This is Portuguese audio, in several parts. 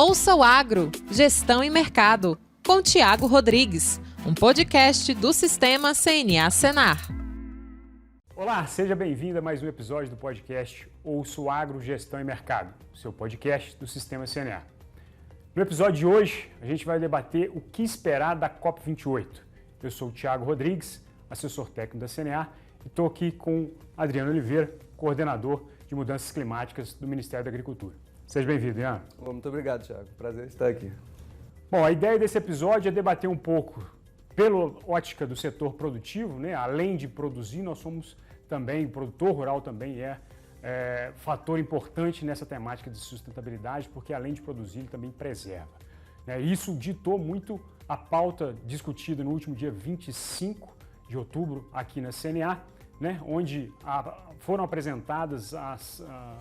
Ouça o Agro, Gestão e Mercado, com Tiago Rodrigues, um podcast do Sistema CNA Senar. Olá, seja bem-vindo a mais um episódio do podcast Ouça o Agro, Gestão e Mercado, seu podcast do Sistema CNA. No episódio de hoje, a gente vai debater o que esperar da COP28. Eu sou o Tiago Rodrigues, assessor técnico da CNA, e estou aqui com Adriano Oliveira, coordenador de mudanças climáticas do Ministério da Agricultura. Seja bem-vindo, Adriano. Muito obrigado, Tiago. Prazer estar aqui. Bom, a ideia desse episódio é debater um pouco pela ótica do setor produtivo, né? Além de produzir, nós somos também, o produtor rural também é fator importante nessa temática de sustentabilidade, porque além de produzir, ele também preserva. Isso ditou muito a pauta discutida no último dia 25 de outubro aqui na CNA, né? Onde foram apresentadas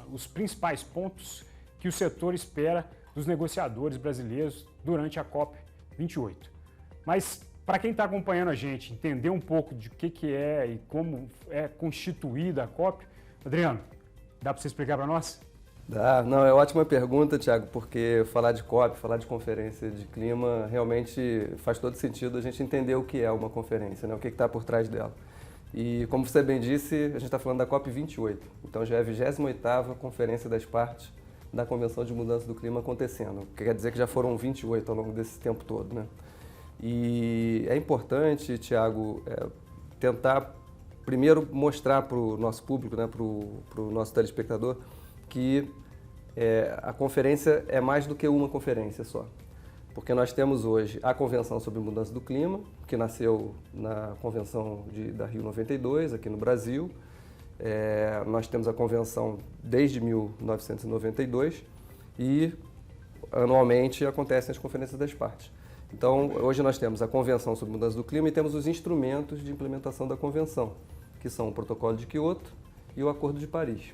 os principais pontos que o setor espera dos negociadores brasileiros durante a COP28. Mas, para quem está acompanhando a gente, entender um pouco de o que é e como é constituída a COP, Adriano, dá para você explicar para nós? Dá. Não, é ótima pergunta, Tiago, porque falar de COP, falar de conferência de clima, realmente faz todo sentido a gente entender o que é uma conferência, né? O que está por trás dela. E, como você bem disse, a gente está falando da COP28, então já é a 28ª Conferência das Partes da Convenção de Mudança do Clima acontecendo, que quer dizer que já foram 28 ao longo desse tempo todo, né? E é importante, Tiago, tentar primeiro mostrar para o nosso público, né, para o nosso telespectador, que a conferência é mais do que uma conferência só. Porque nós temos hoje a Convenção sobre Mudança do Clima, que nasceu na Convenção da Rio 92, aqui no Brasil. Nós temos a Convenção desde 1992 e anualmente acontecem as conferências das partes. Então, hoje nós temos a Convenção sobre Mudança do Clima e temos os instrumentos de implementação da Convenção, que são o Protocolo de Quioto e o Acordo de Paris.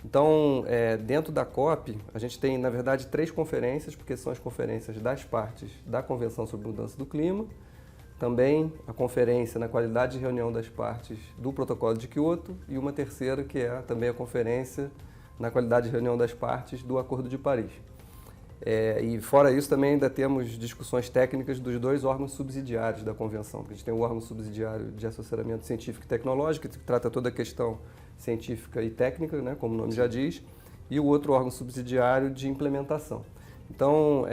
Então, dentro da COP, a gente tem, na verdade, 3 conferências, porque são as conferências das partes da Convenção sobre Mudança do Clima, também a conferência na qualidade de reunião das partes do Protocolo de Quioto e uma terceira, que é também a conferência na qualidade de reunião das partes do Acordo de Paris. E fora isso também ainda temos discussões técnicas dos 2 órgãos subsidiários da Convenção. A gente tem o órgão subsidiário de assessoramento científico e tecnológico, que trata toda a questão científica e técnica, né, como o nome já diz, e o outro órgão subsidiário de implementação. Então,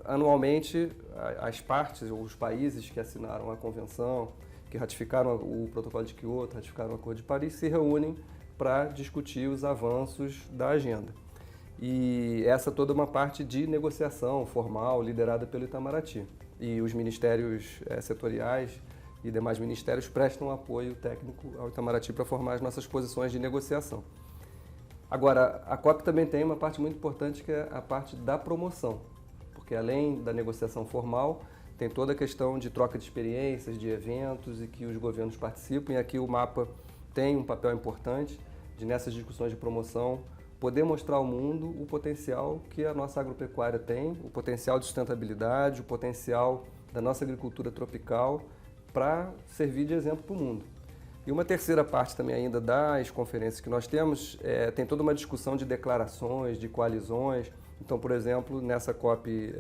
anualmente, as partes ou os países que assinaram a Convenção, que ratificaram o Protocolo de Quioto, ratificaram o Acordo de Paris, se reúnem para discutir os avanços da agenda. E essa toda é uma parte de negociação formal, liderada pelo Itamaraty. E os ministérios setoriais e demais ministérios prestam apoio técnico ao Itamaraty para formar as nossas posições de negociação. Agora, a COP também tem uma parte muito importante que é a parte da promoção, porque além da negociação formal, tem toda a questão de troca de experiências, de eventos e que os governos participam, e aqui o MAPA tem um papel importante de, nessas discussões de promoção, poder mostrar ao mundo o potencial que a nossa agropecuária tem, o potencial de sustentabilidade, o potencial da nossa agricultura tropical para servir de exemplo para o mundo. E uma terceira parte também ainda das conferências que nós temos, tem toda uma discussão de declarações, de coalizões. Então, por exemplo, nessa COP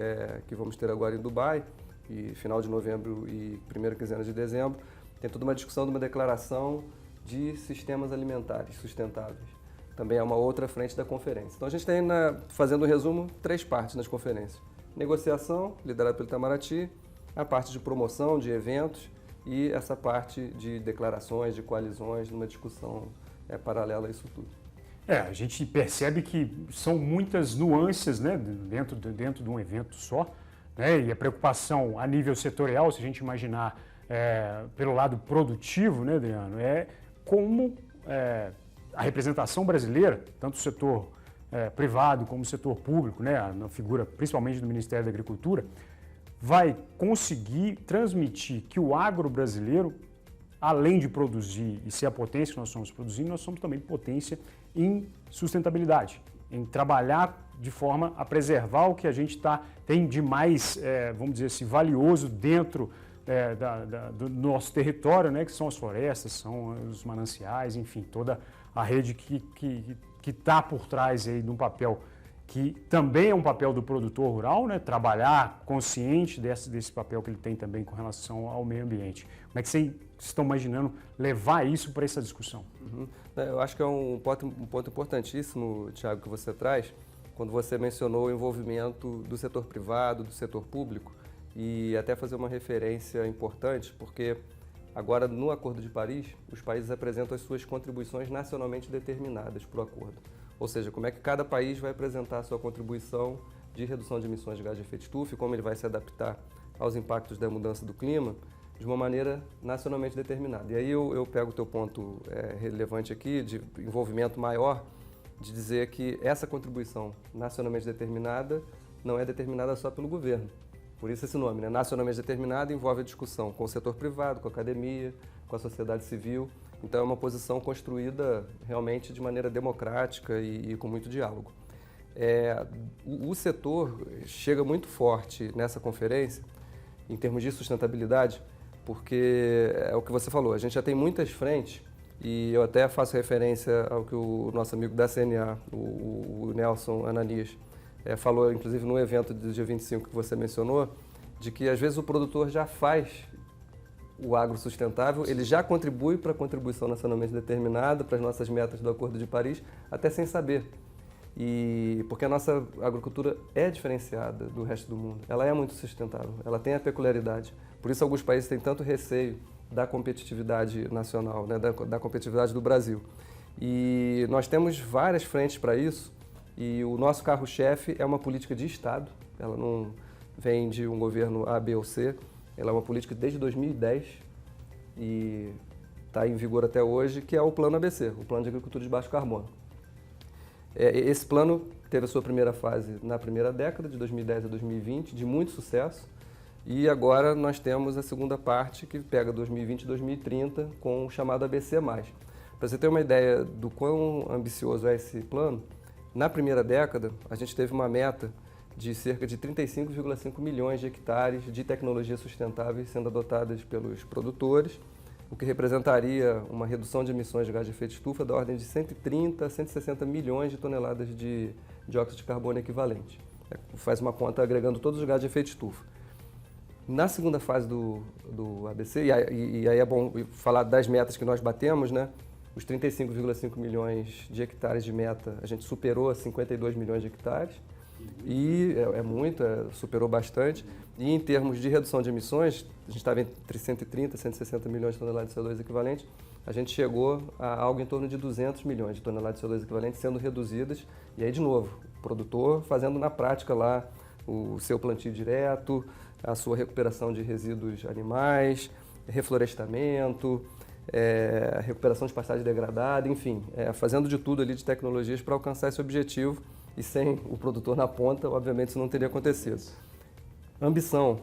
que vamos ter agora em Dubai, e final de novembro e primeira quinzena de dezembro, tem toda uma discussão de uma declaração de sistemas alimentares sustentáveis. Também é uma outra frente da conferência. Então a gente tem, fazendo um resumo, 3 partes nas conferências. Negociação, liderada pelo Itamaraty, a parte de promoção, de eventos, e essa parte de declarações, de coalizões, numa discussão paralela a isso tudo. A gente percebe que são muitas nuances, né, dentro de um evento só, né, e a preocupação a nível setorial, se a gente imaginar pelo lado produtivo, né, Adriano, como a representação brasileira, tanto o setor privado como o setor público, né, na figura principalmente do Ministério da Agricultura, vai conseguir transmitir que o agro brasileiro, além de produzir e ser a potência que nós somos produzindo, nós somos também potência em sustentabilidade, em trabalhar de forma a preservar o que a gente tem de mais, vamos dizer assim, valioso dentro do nosso território, né, que são as florestas, são os mananciais, enfim, toda a rede que está por trás aí de um papel que também é um papel do produtor rural, né? Trabalhar consciente desse papel que ele tem também com relação ao meio ambiente. Como é que vocês estão imaginando levar isso para essa discussão? Eu acho que é um ponto importantíssimo, Thiago, que você traz, quando você mencionou o envolvimento do setor privado, do setor público, e até fazer uma referência importante, porque agora no Acordo de Paris, os países apresentam as suas contribuições nacionalmente determinadas para o acordo. Ou seja, como é que cada país vai apresentar a sua contribuição de redução de emissões de gás de efeito estufa e como ele vai se adaptar aos impactos da mudança do clima de uma maneira nacionalmente determinada. E aí eu pego o teu ponto relevante aqui, de envolvimento maior, de dizer que essa contribuição nacionalmente determinada não é determinada só pelo governo. Por isso esse nome, né? Nacionalmente determinada envolve a discussão com o setor privado, com a academia, com a sociedade civil. Então é uma posição construída realmente de maneira democrática e com muito diálogo. O setor chega muito forte nessa conferência, em termos de sustentabilidade, porque é o que você falou, a gente já tem muitas frentes, e eu até faço referência ao que o nosso amigo da CNA, o Nelson Ananias, falou, inclusive no evento do dia 25 que você mencionou, de que às vezes o produtor já faz o agro sustentável, ele já contribui para a contribuição nacionalmente determinada, para as nossas metas do Acordo de Paris, até sem saber. E porque a nossa agricultura é diferenciada do resto do mundo, ela é muito sustentável, ela tem a peculiaridade. Por isso alguns países têm tanto receio da competitividade nacional, né, da competitividade do Brasil. E nós temos várias frentes para isso, e o nosso carro-chefe é uma política de Estado, ela não vem de um governo A, B ou C, ela é uma política desde 2010 e está em vigor até hoje, que é o Plano ABC, o Plano de Agricultura de Baixo Carbono. Esse plano teve a sua primeira fase na primeira década, de 2010 a 2020, de muito sucesso, e agora nós temos a segunda parte, que pega 2020 e 2030, com o chamado ABC+. Para você ter uma ideia do quão ambicioso é esse plano, na primeira década a gente teve uma meta de cerca de 35,5 milhões de hectares de tecnologias sustentáveis sendo adotadas pelos produtores, o que representaria uma redução de emissões de gás de efeito estufa da ordem de 130 a 160 milhões de toneladas de dióxido de carbono equivalente. Faz uma conta agregando todos os gases de efeito estufa. Na segunda fase do ABC, e aí é bom falar das metas que nós batemos, né? Os 35,5 milhões de hectares de meta, a gente superou a 52 milhões de hectares, e superou bastante. E em termos de redução de emissões, a gente estava entre 130 e 160 milhões de toneladas de CO2 equivalente, a gente chegou a algo em torno de 200 milhões de toneladas de CO2 equivalentes sendo reduzidas. E aí, de novo, o produtor fazendo na prática lá o seu plantio direto, a sua recuperação de resíduos animais, reflorestamento, recuperação de pastagem degradada, enfim, fazendo de tudo ali de tecnologias para alcançar esse objetivo. E sem o produtor na ponta, obviamente isso não teria acontecido. Ambição,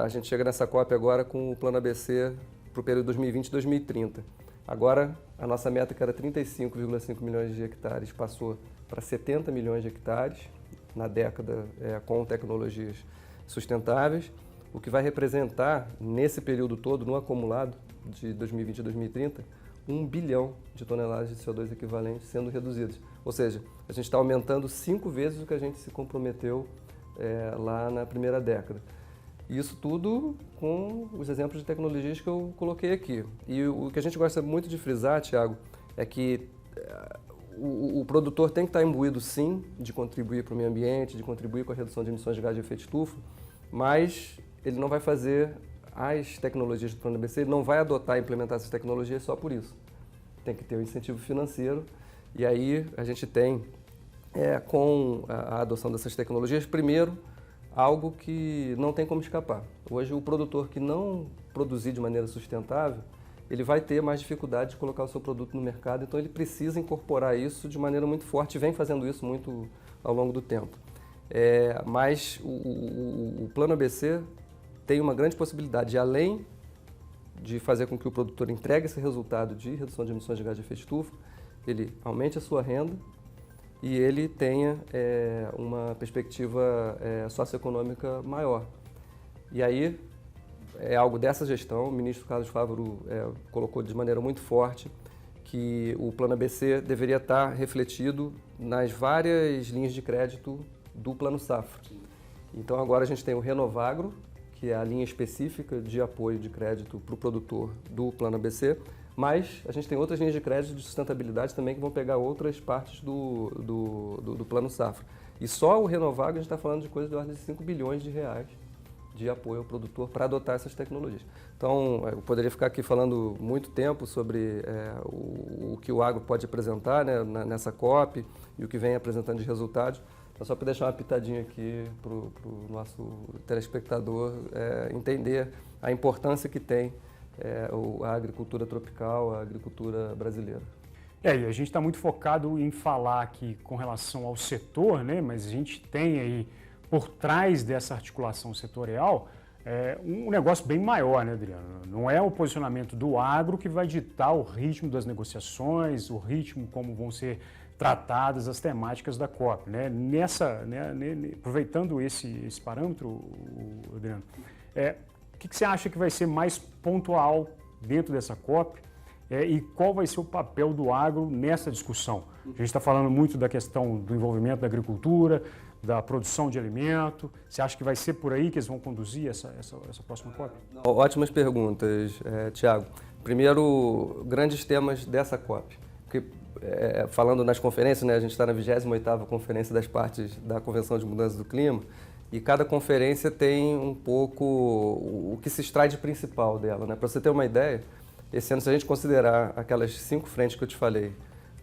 a gente chega nessa COP agora com o Plano ABC para o período 2020 e 2030. Agora, a nossa meta, que era 35,5 milhões de hectares, passou para 70 milhões de hectares na década com tecnologias sustentáveis, o que vai representar, nesse período todo, no acumulado de 2020 a 2030, 1 bilhão de toneladas de CO2 equivalentes sendo reduzidas. Ou seja, a gente está aumentando 5 vezes o que a gente se comprometeu lá na primeira década. Isso tudo com os exemplos de tecnologias que eu coloquei aqui. E o que a gente gosta muito de frisar, Thiago, é que o produtor tem que estar imbuído, sim, de contribuir para o meio ambiente, de contribuir com a redução de emissões de gás de efeito estufa, mas ele não vai fazer as tecnologias do Plano ABC, ele não vai adotar e implementar essas tecnologias só por isso. Tem que ter um incentivo financeiro, e aí a gente tem, com a adoção dessas tecnologias, primeiro, algo que não tem como escapar. Hoje, o produtor que não produzir de maneira sustentável, ele vai ter mais dificuldade de colocar o seu produto no mercado, então ele precisa incorporar isso de maneira muito forte e vem fazendo isso muito ao longo do tempo. Mas o Plano ABC tem uma grande possibilidade de, além de fazer com que o produtor entregue esse resultado de redução de emissões de gás de efeito estufa, ele aumente a sua renda e ele tenha uma perspectiva socioeconômica maior. E aí é algo dessa gestão, o ministro Carlos Fávaro colocou de maneira muito forte que o Plano ABC deveria estar refletido nas várias linhas de crédito do Plano Safra. Então agora a gente tem o Renovagro, que é a linha específica de apoio de crédito para o produtor do Plano ABC, mas a gente tem outras linhas de crédito de sustentabilidade também que vão pegar outras partes do Plano Safra. E só o Renovagro a gente está falando de coisa de ordem de 5 bilhões de reais de apoio ao produtor para adotar essas tecnologias. Então, eu poderia ficar aqui falando muito tempo sobre o que o agro pode apresentar, né, nessa COP e o que vem apresentando de resultados. Então, só para deixar uma pitadinha aqui para o nosso telespectador entender a importância que tem a agricultura tropical, a agricultura brasileira. E a gente está muito focado em falar aqui com relação ao setor, né, mas a gente tem aí, por trás dessa articulação setorial, um negócio bem maior, né, Adriano? Não é o posicionamento do agro que vai ditar o ritmo das negociações, o ritmo como vão ser tratadas as temáticas da COP, né? Aproveitando esse parâmetro, Adriano, o que você acha que vai ser mais pontual dentro dessa COP e qual vai ser o papel do agro nessa discussão? A gente está falando muito da questão do envolvimento da agricultura, da produção de alimento. Você acha que vai ser por aí que eles vão conduzir essa próxima COP? Ótimas perguntas, Tiago. Primeiro, grandes temas dessa COP. Porque, falando nas conferências, né, a gente está na 28ª Conferência das Partes da Convenção de Mudança do Clima, e cada conferência tem um pouco o que se extrai de principal dela, né? Para você ter uma ideia, esse ano, se a gente considerar aquelas 5 frentes que eu te falei,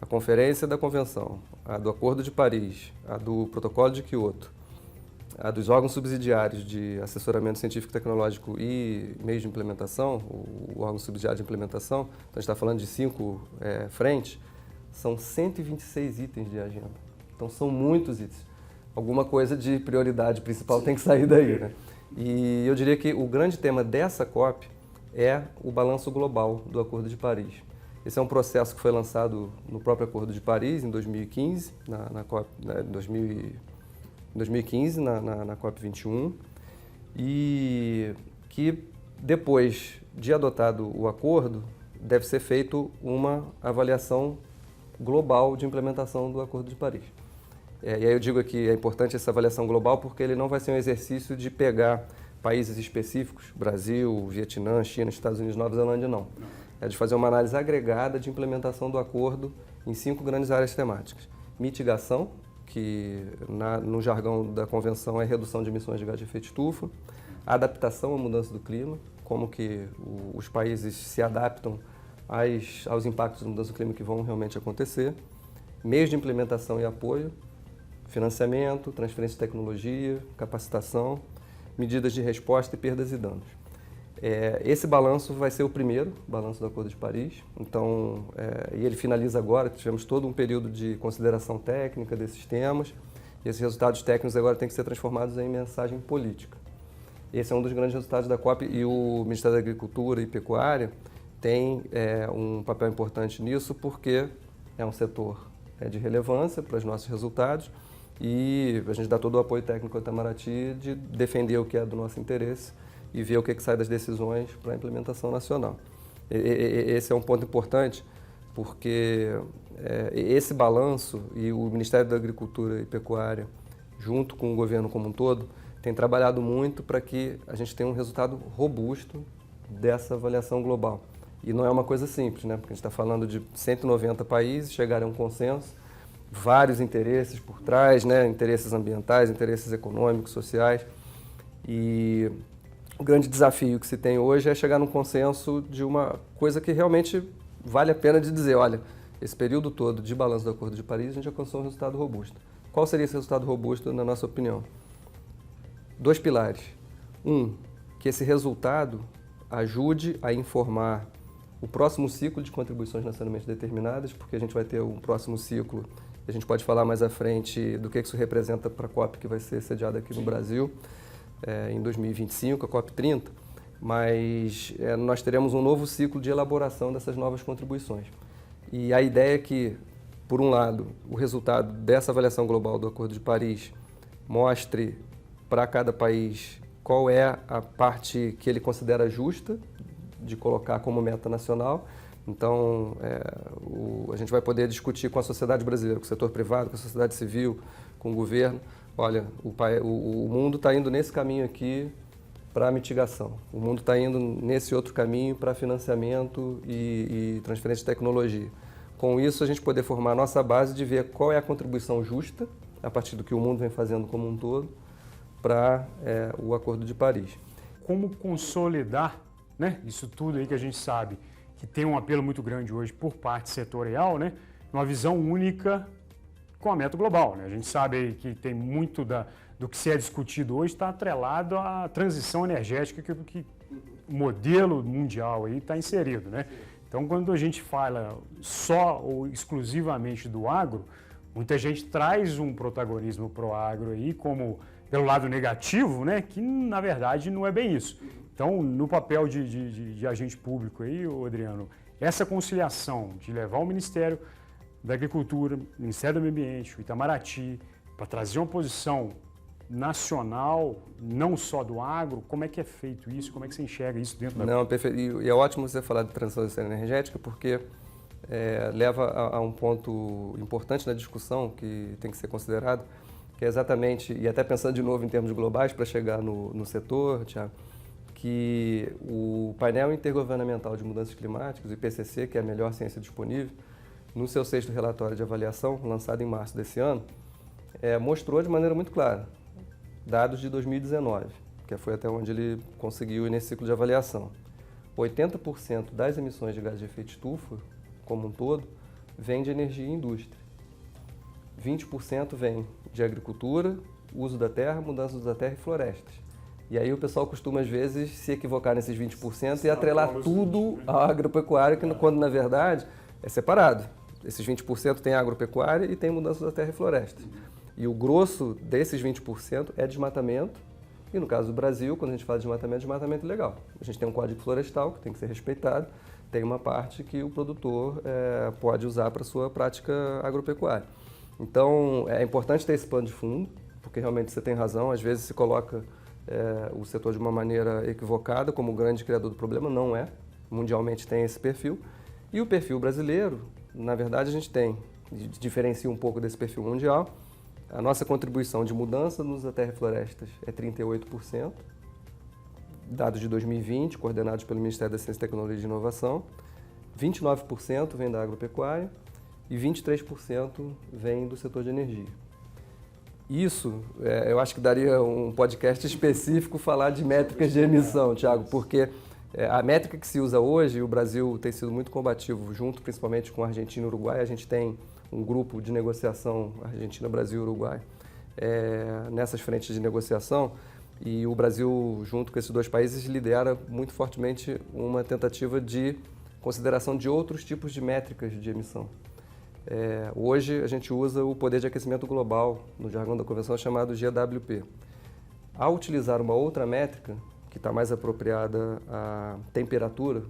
a Conferência da Convenção, a do Acordo de Paris, a do Protocolo de Quioto, a dos órgãos subsidiários de assessoramento científico e tecnológico e meios de implementação, o órgão subsidiário de implementação, então a gente está falando de 5 frentes, são 126 itens de agenda. Então são muitos itens. Alguma coisa de prioridade principal tem que sair daí, né? E eu diria que o grande tema dessa COP é o balanço global do Acordo de Paris. Esse é um processo que foi lançado no próprio Acordo de Paris, em 2015, na COP, 2015, na COP 21, e que depois de adotado o acordo, deve ser feito uma avaliação global de implementação do Acordo de Paris. E aí eu digo que é importante essa avaliação global porque ele não vai ser um exercício de pegar países específicos, Brasil, Vietnã, China, Estados Unidos, Nova Zelândia, não. É de fazer uma análise agregada de implementação do acordo em 5 grandes áreas temáticas. Mitigação, que no jargão da convenção é redução de emissões de gás de efeito estufa. Adaptação à mudança do clima, como que os países se adaptam aos impactos da mudança do clima que vão realmente acontecer. Meios de implementação e apoio, financiamento, transferência de tecnologia, capacitação, medidas de resposta e perdas e danos. Esse balanço vai ser o primeiro balanço do Acordo de Paris, então, e ele finaliza agora, tivemos todo um período de consideração técnica desses temas, e esses resultados técnicos agora têm que ser transformados em mensagem política. Esse é um dos grandes resultados da COP e o Ministério da Agricultura e Pecuária tem um papel importante nisso porque é um setor de relevância para os nossos resultados e a gente dá todo o apoio técnico ao Itamaraty de defender o que é do nosso interesse e ver o que sai das decisões para a implementação nacional. Esse é um ponto importante porque esse balanço e o Ministério da Agricultura e Pecuária, junto com o governo como um todo, tem trabalhado muito para que a gente tenha um resultado robusto dessa avaliação global. E não é uma coisa simples, né? Porque a gente está falando de 190 países chegarem a um consenso, vários interesses por trás, né? Interesses ambientais, interesses econômicos, sociais. E o grande desafio que se tem hoje é chegar num consenso de uma coisa que realmente vale a pena de dizer, olha, esse período todo de balanço do Acordo de Paris, a gente alcançou um resultado robusto. Qual seria esse resultado robusto, na nossa opinião? 2 pilares. Que esse resultado ajude a informar o próximo ciclo de contribuições nacionalmente determinadas, porque a gente vai ter um próximo ciclo, a gente pode falar mais à frente do que isso representa para a COP que vai ser sediada aqui no Brasil em 2025, a COP 30, mas nós teremos um novo ciclo de elaboração dessas novas contribuições. E a ideia é que, por um lado, o resultado dessa avaliação global do Acordo de Paris mostre para cada país qual é a parte que ele considera justa de colocar como meta nacional Então, a gente vai poder discutir com a sociedade brasileira, com o setor privado, com a sociedade civil, com o governo. Olha, o mundo está indo nesse caminho aqui para mitigação. O mundo está indo nesse outro caminho para financiamento e transferência de tecnologia. Com isso, a gente poder formar a nossa base de ver qual é a contribuição justa, a partir do que o mundo vem fazendo como um todo, para o Acordo de Paris. Como consolidar, né, isso tudo aí que a gente sabe que tem um apelo muito grande hoje por parte setorial, né, uma visão única com a meta global, né? A gente sabe aí que tem muito do que se é discutido hoje está atrelado à transição energética que o modelo mundial aí está inserido, né? Então, quando a gente fala só ou exclusivamente do agro, muita gente traz um protagonismo para o agro aí como pelo lado negativo, né? Que na verdade não é bem isso. Então, no papel de agente público aí, Adriano, essa conciliação de levar o Ministério da Agricultura, Ministério do Meio Ambiente, o Itamaraty, para trazer uma posição nacional, não só do agro, como é que é feito isso? Como é que você enxerga isso dentro da... Não, perfeito. E é ótimo você falar de transição energética, porque leva a um ponto importante na discussão que tem que ser considerado, que é exatamente, e até pensando de novo em termos globais para chegar no setor, Thiago, que o painel intergovernamental de mudanças climáticas, o IPCC, que é a melhor ciência disponível, no seu 6º relatório de avaliação, lançado em março desse ano, mostrou de maneira muito clara dados de 2019, que foi até onde ele conseguiu ir nesse ciclo de avaliação. 80% das emissões de gás de efeito estufa, como um todo, vem de energia e indústria. 20% vem de agricultura, uso da terra, mudança do uso da terra e florestas. E aí o pessoal costuma, às vezes, se equivocar nesses 20% e atrelar tudo à agropecuária, quando, na verdade, é separado. Esses 20% tem agropecuária e tem mudança da terra e florestas. E o grosso desses 20% é desmatamento. E no caso do Brasil, quando a gente fala de desmatamento ilegal. A gente tem um código florestal que tem que ser respeitado, tem uma parte que o produtor pode usar para a sua prática agropecuária. Então, é importante ter esse plano de fundo, porque realmente você tem razão, às vezes se coloca o setor de uma maneira equivocada como o grande criador do problema, não é. Mundialmente tem esse perfil. E o perfil brasileiro, na verdade, a gente diferencia um pouco desse perfil mundial. A nossa contribuição de mudança no uso da terra e florestas é 38%, dados de 2020, coordenados pelo Ministério da Ciência, Tecnologia e Inovação. 29% vem da agropecuária e 23% vem do setor de energia. Isso, eu acho que daria um podcast específico falar de métricas de emissão, Thiago, porque a métrica que se usa hoje, o Brasil tem sido muito combativo, junto principalmente com a Argentina e o Uruguai. A gente tem um grupo de negociação, Argentina, Brasil e Uruguai, nessas frentes de negociação, e o Brasil, junto com esses dois países, lidera muito fortemente uma tentativa de consideração de outros tipos de métricas de emissão. Hoje a gente usa o poder de aquecimento global, no jargão da convenção, chamado GWP. Ao utilizar uma outra métrica, que está mais apropriada à temperatura,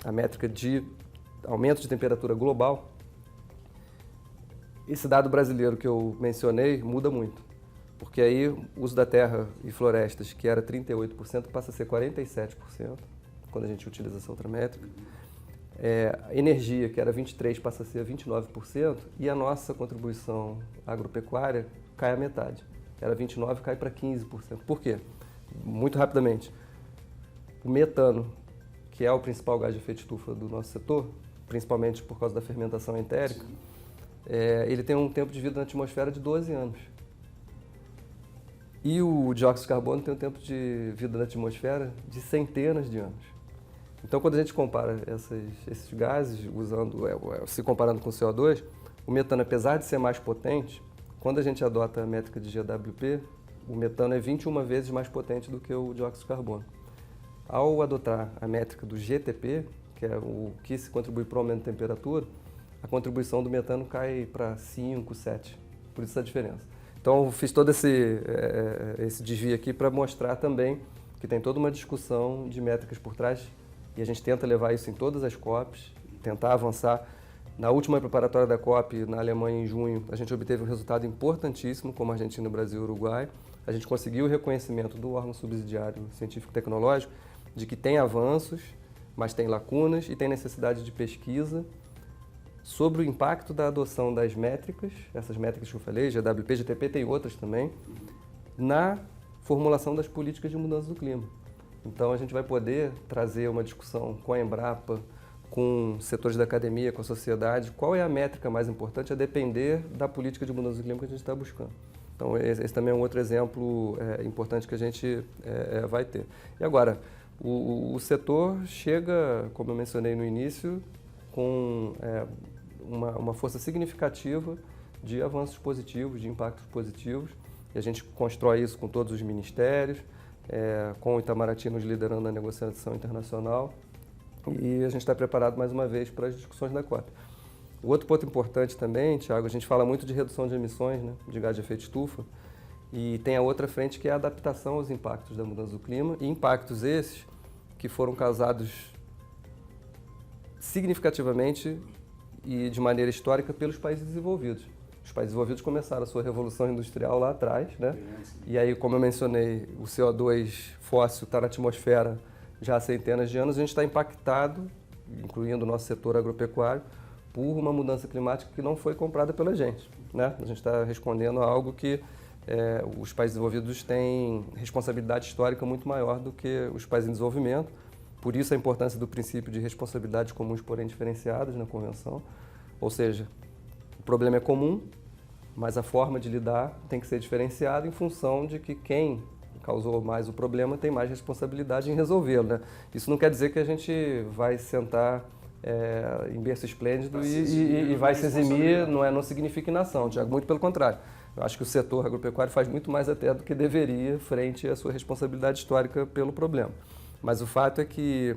a métrica de aumento de temperatura global, esse dado brasileiro que eu mencionei muda muito, porque aí o uso da terra e florestas, que era 38%, passa a ser 47%, quando a gente utiliza essa outra métrica. Energia, que era 23%, passa a ser 29%, e a nossa contribuição agropecuária cai à metade. Era 29%, cai para 15%. Por quê? Muito rapidamente. O metano, que é o principal gás de efeito estufa do nosso setor, principalmente por causa da fermentação entérica, ele tem um tempo de vida na atmosfera de 12 anos. E o dióxido de carbono tem um tempo de vida na atmosfera de centenas de anos. Então, quando a gente compara esses gases, se comparando com o CO2, o metano, apesar de ser mais potente, quando a gente adota a métrica de GWP, o metano é 21 vezes mais potente do que o dióxido de carbono. Ao adotar a métrica do GTP, que é o que se contribui para o aumento de temperatura, a contribuição do metano cai para 5, 7. Por isso a diferença. Então, eu fiz todo esse desvio aqui para mostrar também que tem toda uma discussão de métricas por trás e a gente tenta levar isso em todas as COPs, tentar avançar. Na última preparatória da COP, na Alemanha, em junho, a gente obteve um resultado importantíssimo, como Argentina, Brasil e Uruguai. A gente conseguiu o reconhecimento do órgão subsidiário científico-tecnológico de que tem avanços, mas tem lacunas e tem necessidade de pesquisa sobre o impacto da adoção das métricas, essas métricas que eu falei, GWP, GTP, tem outras também, na formulação das políticas de mudança do clima. Então a gente vai poder trazer uma discussão com a Embrapa, com setores da academia, com a sociedade, qual é a métrica mais importante a depender da política de mudança do clima que a gente está buscando. Então esse também é um outro exemplo importante que a gente vai ter. E agora, o setor chega, como eu mencionei no início, com uma força significativa de avanços positivos, de impactos positivos, e a gente constrói isso com todos os ministérios, com o Itamaraty nos liderando na negociação internacional, e a gente está preparado mais uma vez para as discussões da COP. O outro ponto importante também, Thiago, a gente fala muito de redução de emissões, né, de gás de efeito estufa, e tem a outra frente que é a adaptação aos impactos da mudança do clima, e impactos esses que foram causados significativamente e de maneira histórica pelos países desenvolvidos. Os países desenvolvidos começaram a sua revolução industrial lá atrás, né? E aí, como eu mencionei, o CO2 fóssil está na atmosfera já há centenas de anos, a gente está impactado, incluindo o nosso setor agropecuário, por uma mudança climática que não foi comprada pela gente, né? A gente está respondendo a algo que os países desenvolvidos têm responsabilidade histórica muito maior do que os países em desenvolvimento. Por isso a importância do princípio de responsabilidades comuns, porém diferenciadas na Convenção. Ou seja, o problema é comum, mas a forma de lidar tem que ser diferenciada em função de que quem causou mais o problema tem mais responsabilidade em resolvê-lo, né? Isso não quer dizer que a gente vai sentar em berço esplêndido e vai se eximir, não significa inação, Thiago, muito pelo contrário. Eu acho que o setor agropecuário faz muito mais até do que deveria frente à sua responsabilidade histórica pelo problema. Mas o fato é que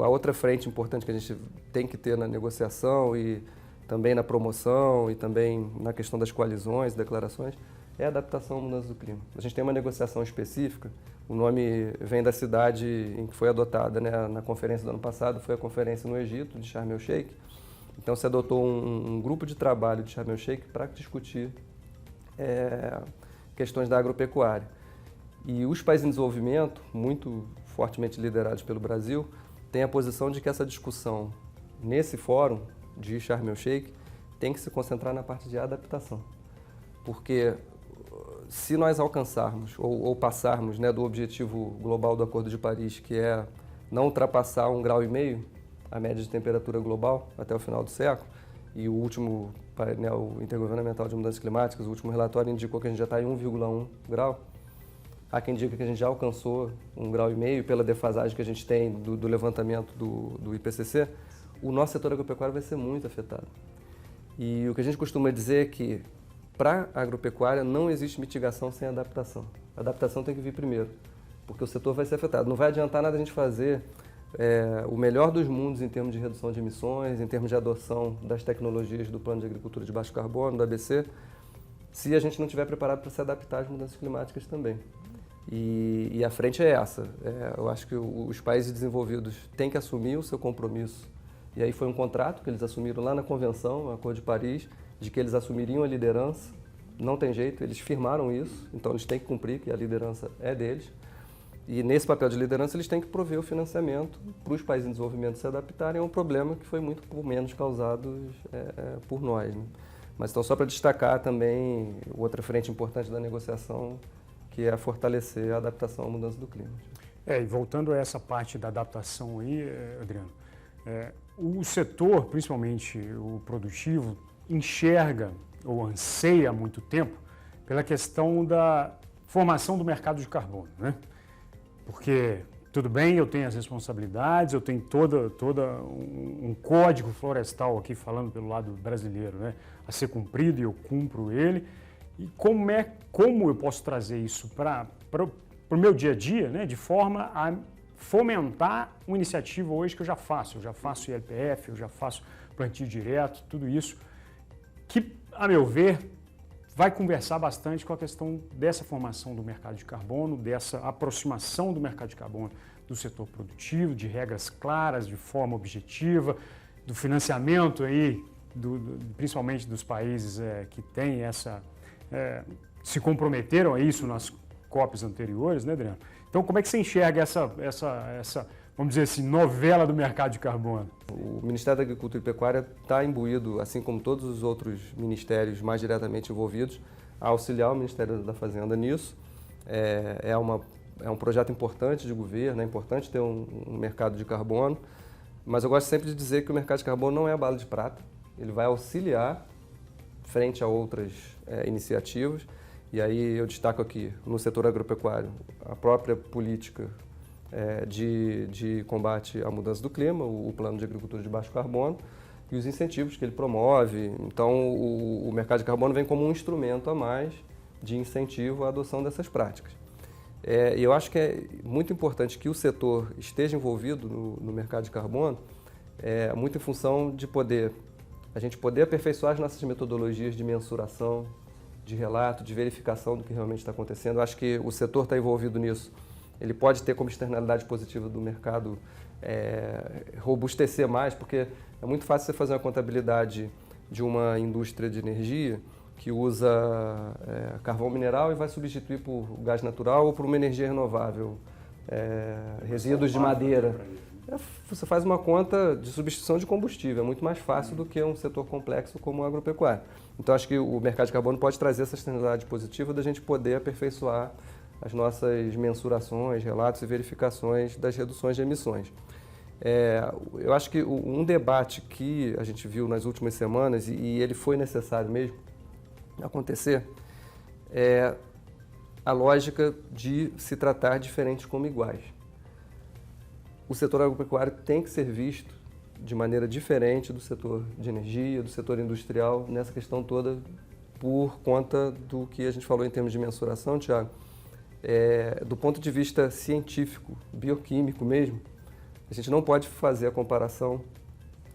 a outra frente importante que a gente tem que ter na negociação e também na promoção e também na questão das coalizões, declarações, é a adaptação à mudança do clima. A gente tem uma negociação específica, o nome vem da cidade em que foi adotada, né, na conferência do ano passado, foi a conferência no Egito, de Sharm el-Sheikh. Então se adotou um grupo de trabalho de Sharm el-Sheikh para discutir questões da agropecuária. E os países em desenvolvimento, muito fortemente liderados pelo Brasil, têm a posição de que essa discussão nesse fórum de Sharm el-Sheikh tem que se concentrar na parte de adaptação. Porque se nós alcançarmos ou passarmos, né, do objetivo global do Acordo de Paris, que é não ultrapassar 1,5 graus, a média de temperatura global até o final do século, e o último painel intergovernamental de mudanças climáticas, o último relatório indicou que a gente já está em 1,1 grau. Há quem diga que a gente já alcançou 1,5 graus pela defasagem que a gente tem do levantamento do IPCC, o nosso setor agropecuário vai ser muito afetado. E o que a gente costuma dizer é que para a agropecuária não existe mitigação sem adaptação. A adaptação tem que vir primeiro, porque o setor vai ser afetado. Não vai adiantar nada a gente fazer o melhor dos mundos em termos de redução de emissões, em termos de adoção das tecnologias do Plano de Agricultura de Baixo Carbono, do ABC, se a gente não estiver preparado para se adaptar às mudanças climáticas também. E a frente é essa. Eu acho que os países desenvolvidos têm que assumir o seu compromisso. E aí foi um contrato que eles assumiram lá na Convenção, o Acordo de Paris, de que eles assumiriam a liderança. Não tem jeito, eles firmaram isso, então eles têm que cumprir, que a liderança é deles. E nesse papel de liderança eles têm que prover o financiamento para os países em desenvolvimento se adaptarem a um problema que foi muito menos causado por nós, né? Mas então só para destacar também outra frente importante da negociação, que é fortalecer a adaptação à mudança do clima. E voltando a essa parte da adaptação aí, Adriano, o setor, principalmente o produtivo, enxerga ou anseia há muito tempo pela questão da formação do mercado de carbono, né? Porque, tudo bem, eu tenho as responsabilidades, eu tenho todo um código florestal aqui falando pelo lado brasileiro, né, a ser cumprido e eu cumpro ele. E como eu posso trazer isso para o meu dia a dia, né, de forma a fomentar uma iniciativa hoje que eu já faço ILPF, eu já faço plantio direto, tudo isso, que, a meu ver, vai conversar bastante com a questão dessa formação do mercado de carbono, dessa aproximação do mercado de carbono do setor produtivo, de regras claras, de forma objetiva, do financiamento aí, principalmente dos países que têm se comprometeram a isso nas COPs anteriores, né, Adriano? Então, como é que você enxerga essa vamos dizer assim, novela do mercado de carbono? O Ministério da Agricultura e Pecuária está imbuído, assim como todos os outros ministérios mais diretamente envolvidos, a auxiliar o Ministério da Fazenda nisso. É um projeto importante de governo, é importante ter um mercado de carbono, mas eu gosto sempre de dizer que o mercado de carbono não é a bala de prata, ele vai auxiliar frente a outras iniciativas, e aí eu destaco aqui, no setor agropecuário, a própria política de combate à mudança do clima, o Plano de Agricultura de Baixo Carbono, e os incentivos que ele promove. Então, o mercado de carbono vem como um instrumento a mais de incentivo à adoção dessas práticas. E eu acho que é muito importante que o setor esteja envolvido no mercado de carbono, muito em função de a gente poder aperfeiçoar as nossas metodologias de mensuração, de relato, de verificação do que realmente está acontecendo. Eu acho que o setor está envolvido nisso. Ele pode ter como externalidade positiva do mercado robustecer mais, porque é muito fácil você fazer uma contabilidade de uma indústria de energia que usa carvão mineral e vai substituir por gás natural ou por uma energia renovável, resíduos de madeira. Você faz uma conta de substituição de combustível, é muito mais fácil do que um setor complexo como o agropecuário. Então, acho que o mercado de carbono pode trazer essa externalidade positiva da gente poder aperfeiçoar as nossas mensurações, relatos e verificações das reduções de emissões. Eu acho que um debate que a gente viu nas últimas semanas, e ele foi necessário mesmo acontecer, é a lógica de se tratar diferentes como iguais. O setor agropecuário tem que ser visto de maneira diferente do setor de energia, do setor industrial, nessa questão toda, por conta do que a gente falou em termos de mensuração, Tiago. Do ponto de vista científico, bioquímico mesmo, a gente não pode fazer a comparação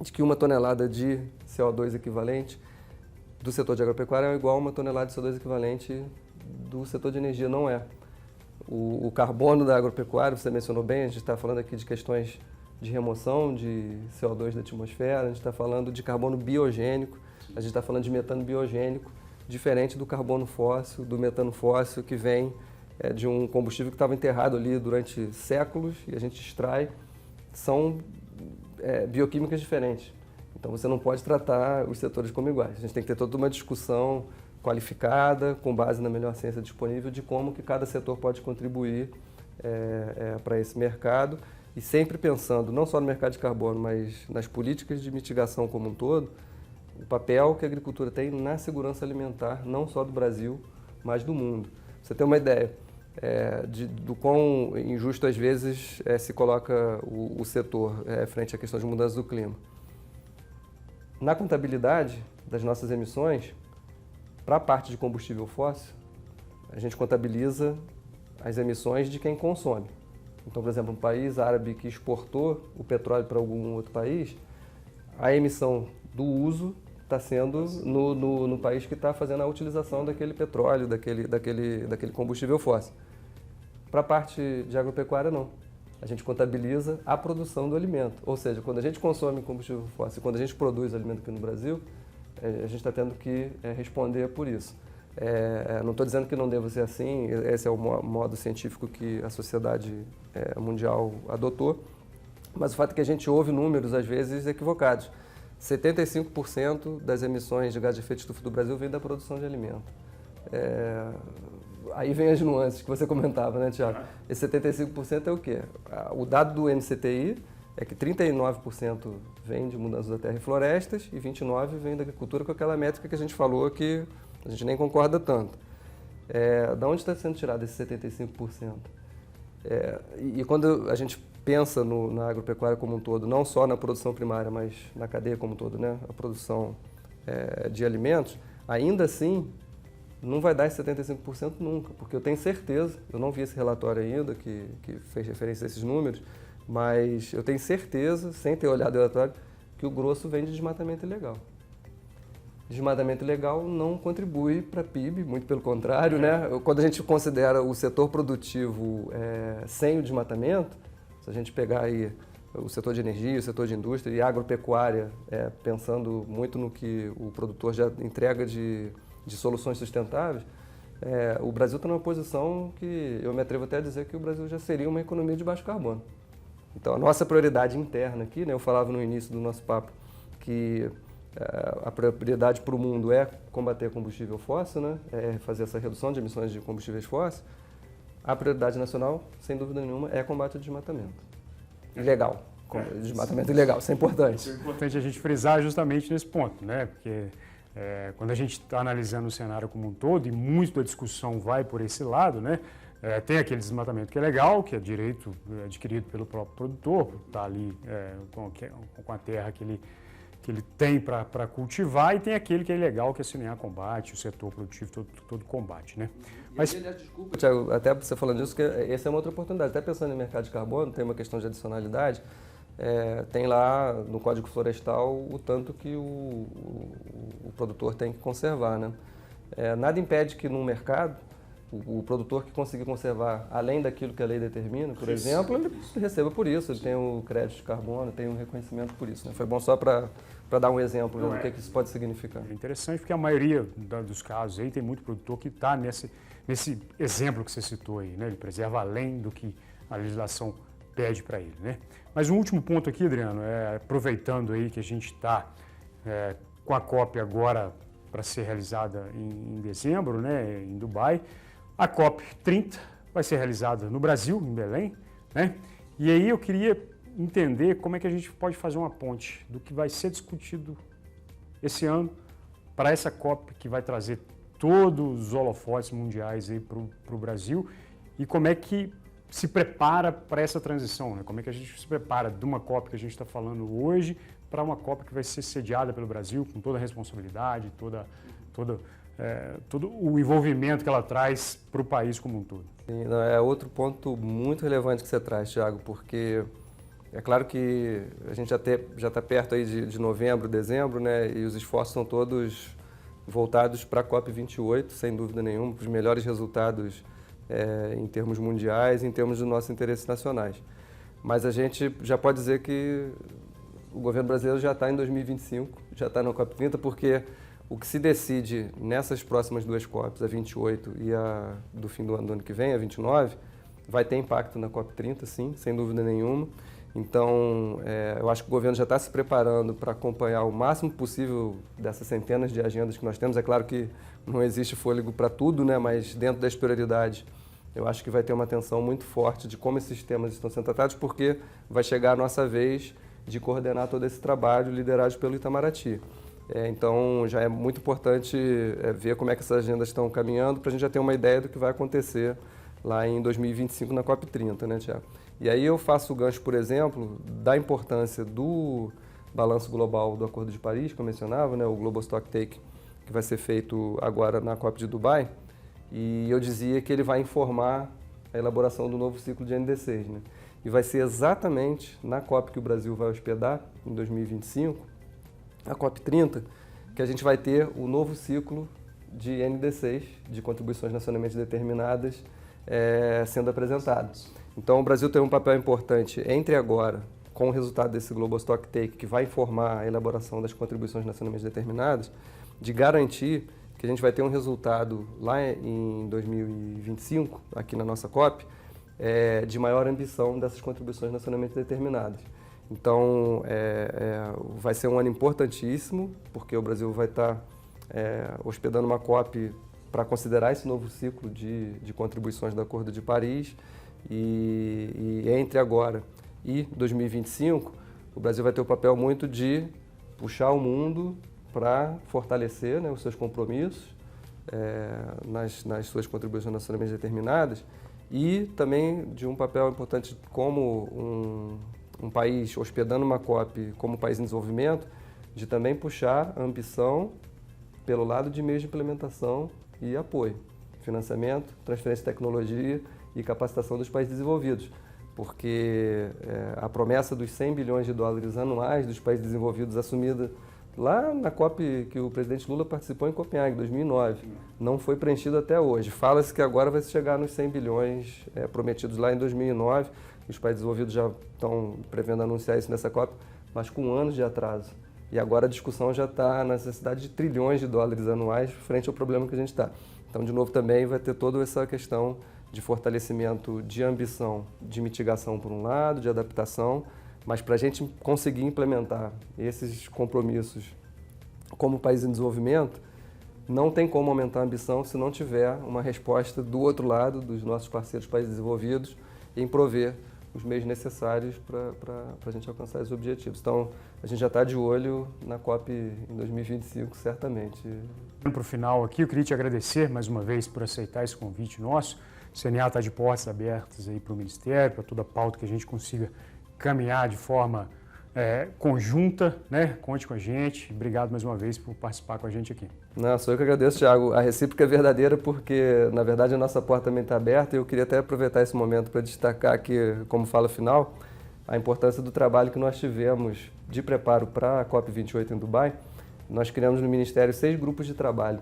de que uma tonelada de CO2 equivalente do setor de agropecuária é igual a uma tonelada de CO2 equivalente do setor de energia, não é. O carbono da agropecuária, você mencionou bem, a gente está falando aqui de questões de remoção de CO2 da atmosfera, a gente está falando de carbono biogênico, a gente está falando de metano biogênico, diferente do carbono fóssil, do metano fóssil, que vem de um combustível que estava enterrado ali durante séculos e a gente extrai. São bioquímicas diferentes. Então você não pode tratar os setores como iguais. A gente tem que ter toda uma discussão qualificada, com base na melhor ciência disponível, de como que cada setor pode contribuir para esse mercado, e sempre pensando não só no mercado de carbono, mas nas políticas de mitigação como um todo, o papel que a agricultura tem na segurança alimentar, não só do Brasil, mas do mundo. Você tem uma ideia do quão injusto às vezes se coloca o setor frente à questão de mudança do clima. Na contabilidade das nossas emissões, para a parte de combustível fóssil, a gente contabiliza as emissões de quem consome. Então, por exemplo, um país árabe que exportou o petróleo para algum outro país, a emissão do uso está sendo no país que está fazendo a utilização daquele petróleo, daquele combustível fóssil. Para a parte de agropecuária, não. A gente contabiliza a produção do alimento. Ou seja, quando a gente consome combustível fóssil, quando a gente produz alimento aqui no Brasil, a gente está tendo que responder por isso. Não estou dizendo que não deva ser assim, esse é o modo científico que a sociedade mundial adotou, mas o fato é que a gente ouve números, às vezes, equivocados. 75% das emissões de gás de efeito de estufa do Brasil vem da produção de alimento. Aí vem as nuances que você comentava, né, Tiago? Esse 75% é o quê? O dado do NCTI é que 39% vem de mudança da terra e florestas e 29% vem da agricultura, com aquela métrica que a gente falou que a gente nem concorda tanto. Da onde está sendo tirado esse 75%? E quando a gente pensa na agropecuária como um todo, não só na produção primária, mas na cadeia como um todo, né? A produção de alimentos, ainda assim, não vai dar esse 75% nunca, porque eu tenho certeza, eu não vi esse relatório ainda que fez referência a esses números, mas eu tenho certeza, sem ter olhado o relatório, que o grosso vem de desmatamento ilegal. Desmatamento ilegal não contribui para a PIB, muito pelo contrário, né? Quando a gente considera o setor produtivo sem o desmatamento, se a gente pegar aí o setor de energia, o setor de indústria e agropecuária, pensando muito no que o produtor já entrega de soluções sustentáveis, o Brasil está numa posição que eu me atrevo até a dizer que o Brasil já seria uma economia de baixo carbono. Então, a nossa prioridade interna aqui, né, eu falava no início do nosso papo que a prioridade para o mundo é combater combustível fóssil, né, é fazer essa redução de emissões de combustíveis fósseis. A prioridade nacional, sem dúvida nenhuma, é combate ao desmatamento. Ilegal. Desmatamento ilegal, isso é importante. É importante a gente frisar justamente nesse ponto, né? Porque quando a gente está analisando o cenário como um todo, e muito da discussão vai por esse lado, né? Tem aquele desmatamento que é legal, que é direito adquirido pelo próprio produtor, está ali com a terra que ele tem para cultivar, e tem aquele que é ilegal, que a CNA combate, o setor produtivo todo combate, né? Mas, desculpa, Thiago, até você falando disso, que essa é uma outra oportunidade. Até pensando em mercado de carbono, tem uma questão de adicionalidade. Tem lá no Código Florestal o tanto que o produtor tem que conservar, né? Nada impede que no mercado o produtor que conseguir conservar além daquilo que a lei determina, por exemplo, ele receba por isso, ele tem o crédito de carbono, tem um reconhecimento por isso, né? Foi bom só para dar um exemplo, né, do que isso pode significar. É interessante porque a maioria dos casos aí tem muito produtor que está nesse exemplo que você citou aí, né? Ele preserva além do que a legislação pede para ele, né? Mas um último ponto aqui, Adriano, aproveitando aí que a gente está com a COP agora para ser realizada em dezembro, né, em Dubai, a COP 30 vai ser realizada no Brasil, em Belém, né? E aí eu queria entender como é que a gente pode fazer uma ponte do que vai ser discutido esse ano para essa COP que vai trazer todos os holofotes mundiais aí para o Brasil, e como é que se prepara para essa transição, né? Como é que a gente se prepara de uma COP que a gente está falando hoje para uma COP que vai ser sediada pelo Brasil, com toda a responsabilidade, todo o envolvimento que ela traz para o país como um todo. Sim, é outro ponto muito relevante que você traz, Thiago, porque é claro que a gente já está perto aí de novembro, dezembro, né? E os esforços são todos voltados para a COP28, sem dúvida nenhuma, para os melhores resultados em termos mundiais, em termos dos nossos interesses nacionais. Mas a gente já pode dizer que o governo brasileiro já está em 2025, já está na COP30, porque o que se decide nessas próximas duas COPs, a 28 e a do fim do ano que vem, a 29, vai ter impacto na COP30, sim, sem dúvida nenhuma. Então, eu acho que o governo já está se preparando para acompanhar o máximo possível dessas centenas de agendas que nós temos. É claro que não existe fôlego para tudo, né? Mas dentro das prioridades, eu acho que vai ter uma atenção muito forte de como esses temas estão sendo tratados, porque vai chegar a nossa vez de coordenar todo esse trabalho liderado pelo Itamaraty. Então, já é muito importante ver como é que essas agendas estão caminhando para a gente já ter uma ideia do que vai acontecer lá em 2025 na COP30, né, Thiago? E aí eu faço o gancho, por exemplo, da importância do balanço global do Acordo de Paris, que eu mencionava, né, o Global Stocktake, que vai ser feito agora na COP de Dubai, e eu dizia que ele vai informar a elaboração do novo ciclo de NDCs, né? E vai ser exatamente na COP que o Brasil vai hospedar, em 2025, a COP30, que a gente vai ter o novo ciclo de NDCs, de contribuições nacionalmente determinadas, sendo apresentados. Então, o Brasil tem um papel importante entre agora, com o resultado desse Global Stocktake, que vai informar a elaboração das contribuições nacionalmente determinadas, de garantir que a gente vai ter um resultado lá em 2025, aqui na nossa COP, de maior ambição dessas contribuições nacionalmente determinadas. Então, vai ser um ano importantíssimo, porque o Brasil vai estar hospedando uma COP para considerar esse novo ciclo de contribuições do Acordo de Paris. E entre agora e 2025, o Brasil vai ter o papel muito de puxar o mundo para fortalecer, né, os seus compromissos nas suas contribuições nacionalmente determinadas, e também de um papel importante como um país hospedando uma COP, como país em desenvolvimento, de também puxar a ambição pelo lado de meios de implementação e apoio, financiamento, transferência de tecnologia e capacitação dos países desenvolvidos, porque a promessa dos 100 bilhões de dólares anuais dos países desenvolvidos assumida lá na COP que o presidente Lula participou em Copenhague, em 2009, não foi preenchido até hoje. Fala-se que agora vai chegar nos 100 bilhões prometidos lá em 2009, os países desenvolvidos já estão prevendo anunciar isso nessa COP, mas com anos de atraso. E agora a discussão já está na necessidade de trilhões de dólares anuais frente ao problema que a gente está. Então, de novo, também vai ter toda essa questão de fortalecimento de ambição, de mitigação por um lado, de adaptação, mas para a gente conseguir implementar esses compromissos como país em desenvolvimento, não tem como aumentar a ambição se não tiver uma resposta do outro lado, dos nossos parceiros países desenvolvidos, em prover os meios necessários para a gente alcançar esses objetivos. Então, a gente já está de olho na COP em 2025, certamente. Para o final aqui, eu queria te agradecer mais uma vez por aceitar esse convite nosso. O CNA está de portas abertas aí para o Ministério, para toda a pauta que a gente consiga caminhar de forma conjunta, né? Conte com a gente. Obrigado mais uma vez por participar com a gente aqui. Não, sou eu que agradeço, Thiago. A recíproca é verdadeira porque, na verdade, a nossa porta também está aberta e eu queria até aproveitar esse momento para destacar aqui, como fala final, a importância do trabalho que nós tivemos de preparo para a COP28 em Dubai. Nós criamos no Ministério 6 grupos de trabalho.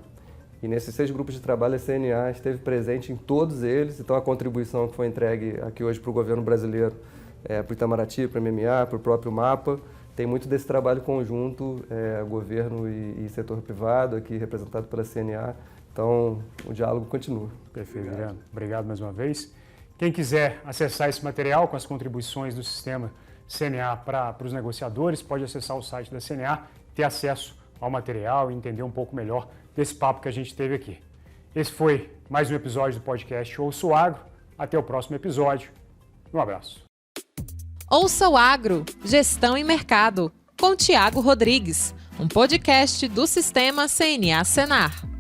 E nesses 6 grupos de trabalho, a CNA esteve presente em todos eles. Então, a contribuição que foi entregue aqui hoje para o governo brasileiro, para o Itamaraty, para o MMA, para o próprio MAPA, tem muito desse trabalho conjunto, governo e setor privado, aqui representado pela CNA. Então, o diálogo continua. Perfeito, Adriano. Obrigado mais uma vez. Quem quiser acessar esse material com as contribuições do sistema CNA para os negociadores, pode acessar o site da CNA, ter acesso ao material e entender um pouco melhor desse papo que a gente teve aqui. Esse foi mais um episódio do podcast Ouça o Agro. Até o próximo episódio. Um abraço. Ouça o Agro, Gestão e Mercado, com Tiago Rodrigues, um podcast do Sistema CNA Senar.